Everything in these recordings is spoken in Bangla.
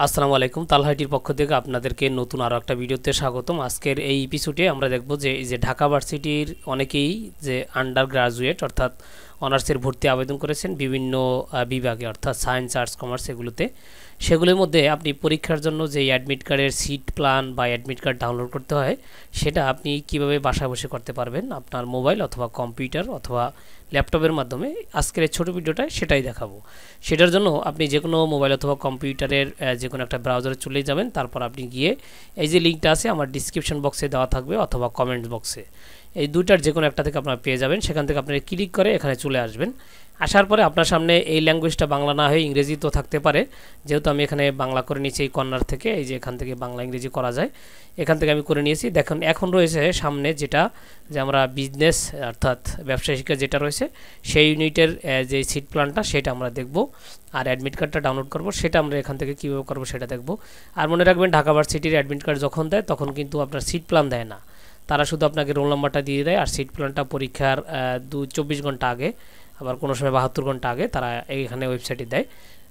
আসসালামু আলাইকুম। তালহাটির পক্ষ থেকে আপনাদেরকে নতুন আরও একটা ভিডিওতে স্বাগতম। আজকের এই এপিসোডে আমরা দেখব যে এই যে ঢাকা ভার্সিটির অনেকেই যে আন্ডার গ্রাজুয়েট অর্থাৎ অনার্সের ভর্তি আবেদন করেছেন বিভিন্ন বিভাগে অর্থাৎ সায়েন্স, আর্টস, কমার্স এগুলোতে। সেগুলোর মধ্যে আপনি পরীক্ষার জন্য যে অ্যাডমিট কার্ডের সিট প্ল্যান বা অ্যাডমিট কার্ড ডাউনলোড করতে হয় সেটা আপনি কিভাবে বাসায় বসে করতে পারবেন আপনার মোবাইল অথবা কম্পিউটার অথবা ল্যাপটপের মাধ্যমে। আজকের এই ছোটো ভিডিওটায় সেটাই দেখাবো। সেটার জন্য আপনি যে কোনো মোবাইল অথবা কম্পিউটারের যে কোনো একটা ব্রাউজারে চলে যাবেন। তারপর আপনি গিয়ে এই যে লিঙ্কটা আছে আমার ডিসক্রিপশন বক্সে দেওয়া থাকবে অথবা কমেন্ট বক্সে, এই দুইটার যে কোনো একটা থেকে আপনারা পেয়ে যাবেন। সেখান থেকে আপনারা ক্লিক করে এখানে চলে আসবেন। আসার পরে আপনার সামনে এই ল্যাঙ্গুয়েজটা বাংলা না হয়ে ইংরেজি তো থাকতে পারে, যেহেতু আমি এখানে বাংলা করে নিয়েছি এই কর্নার থেকে। এই যে এখান থেকে বাংলা ইংরেজি করা যায়, এখান থেকে আমি করে নিয়েছি। দেখুন এখন রয়েছে সামনে যেটা যে আমরা বিজনেস অর্থাৎ ব্যবসা শিক্ষা যেটা রয়েছে সেই ইউনিটের যে সিট প্ল্যানটা সেটা আমরা দেখব, আর অ্যাডমিট কার্ডটা ডাউনলোড করব সেটা আমরা এখান থেকে কীভাবে করবো সেটা দেখব। আর মনে রাখবেন ঢাকা ভার্সিটির অ্যাডমিট কার্ড যখন দেয় তখন কিন্তু আপনার সিট প্ল্যান দেয় না, তারা শুধু আপনাকে রোল নাম্বারটা দিয়ে দেয়। আর সিট প্ল্যানটা পরীক্ষার 24 ঘন্টা আগে, আবার কোনো সময় 72 ঘন্টা আগে তারা এইখানে ওয়েবসাইটে দেয়।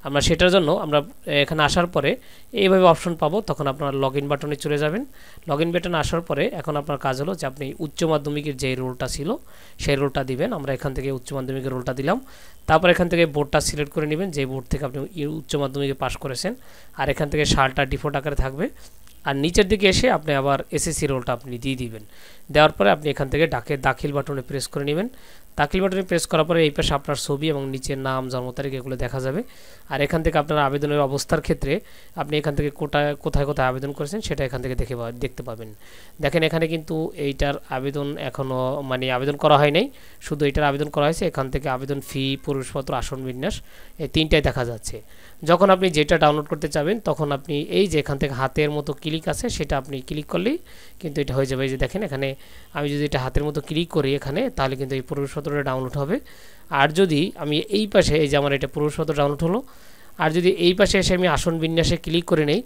আমরা সেটার জন্য আমরা এখানে আসার পরে এইভাবে অপশন পাবো, তখন আপনার লগ ইন বাটনে চলে যাবেন। লগ ইন বাটনে আসার পরে এখন আপনার কাজ হলো যে আপনি উচ্চ মাধ্যমিকের যে রোলটা ছিল সেই রোলটা দিবেন। আমরা এখান থেকে উচ্চ মাধ্যমিকের রোলটা দিলাম। তারপর এখান থেকে বোর্ডটা সিলেক্ট করে নেবেন, যে বোর্ড থেকে আপনি উচ্চ মাধ্যমিকে পাস করেছেন। আর এখান থেকে সালটা ডিফল্ট আকারে থাকবে। আর নিচের দিকে এসে আপনি আবার এসএসসি রোলটা আপনি দিয়ে দিবেন। দেওয়ার পরে আপনি এখান থেকে দাখিল বাটনে প্রেস করে নেবেন। দাখিল বাটনে প্রেস করার পরে এই পাশে আপনার ছবি এবং নিচের নাম, জন্ম তারিখ এগুলো দেখা যাবে। আর এখান থেকে আপনার আবেদনের অবস্থার ক্ষেত্রে আপনি এখান থেকে কোথায় কোথায় আবেদন করেছেন সেটা এখান থেকে দেখতে পাবেন। দেখেন এখানে কিন্তু এইটার আবেদন এখনও আবেদন করা হয় নাই, শুধু এইটার আবেদন করা হয়েছে। এখান থেকে আবেদন ফি, প্রবেশপত্র, আসন বিন্যাস এই তিনটাই দেখা যাচ্ছে। যখন আপনি যেটা ডাউনলোড করতে চাবেন তখন আপনি এই যে এখান থেকে হাতের মতো ক্লিক আছে সেটা আপনি ক্লিক করলেই কিন্তু এটা হয়ে যাবে। এই যে দেখেন এখানে আমি যদি এটা হাতের মতো ক্লিক করি এখানে, তাহলে কিন্তু এই প্রবেশপত্রটা ডাউনলোড হবে। আর যদি আমি এই পাশে এই যে আমার এটা প্রবেশপত্র ডাউনলোড হলো, আর যদি এই পাশে এসে আমি আসন বিন্যাসে ক্লিক করে নেই,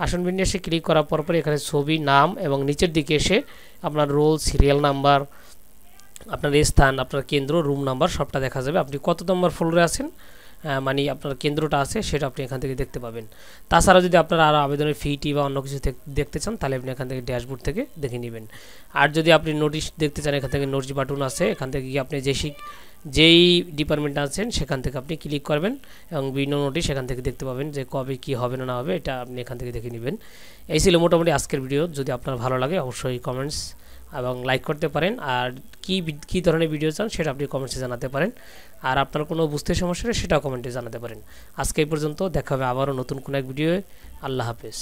আসন বিন্যাসে ক্লিক করার পর এখানে ছবি, নাম এবং নিচের দিকে এসে আপনার রোল, সিরিয়াল নাম্বার, আপনার স্থান, আপনার কেন্দ্র, রুম নাম্বার সবটা দেখা যাবে। আপনি কত নম্বর ফ্লোরে আছেন আপনার কেন্দ্রটা আছে সেটা আপনি এখান থেকে দেখতে পাবেন। তাছাড়া যদি আপনারা আরও আবেদনের ফিটি বা অন্য কিছু দেখতে চান তাহলে আপনি এখান থেকে ড্যাশবোর্ড থেকে দেখে নেবেন। আর যদি আপনি নোটিশ দেখতে চান এখান থেকে নোটিশ বাটন আছে, এখান থেকে গিয়ে আপনি যেই ডিপার্টমেন্টে আছেন সেখান থেকে আপনি ক্লিক করবেন এবং বিভিন্ন নোটিশ এখান থেকে দেখতে পাবেন যে কবে কী হবে না হবে, এটা আপনি এখান থেকে দেখে নেবেন। এই ছিল মোটামুটি আজকের ভিডিও। যদি আপনার ভালো লাগে অবশ্যই কমেন্টস এবং লাইক করতে পারেন। আর কী ধরনের ভিডিও চান সেটা আপনি কমেন্টসে জানাতে পারেন। আর আপনার কোনো বুঝতে সমস্যা হলে সেটাও কমেন্টে জানাতে পারেন। আজকে এই পর্যন্ত, দেখা হবে আবারও নতুন কোনো এক ভিডিওয়ে। আল্লাহ হাফেজ।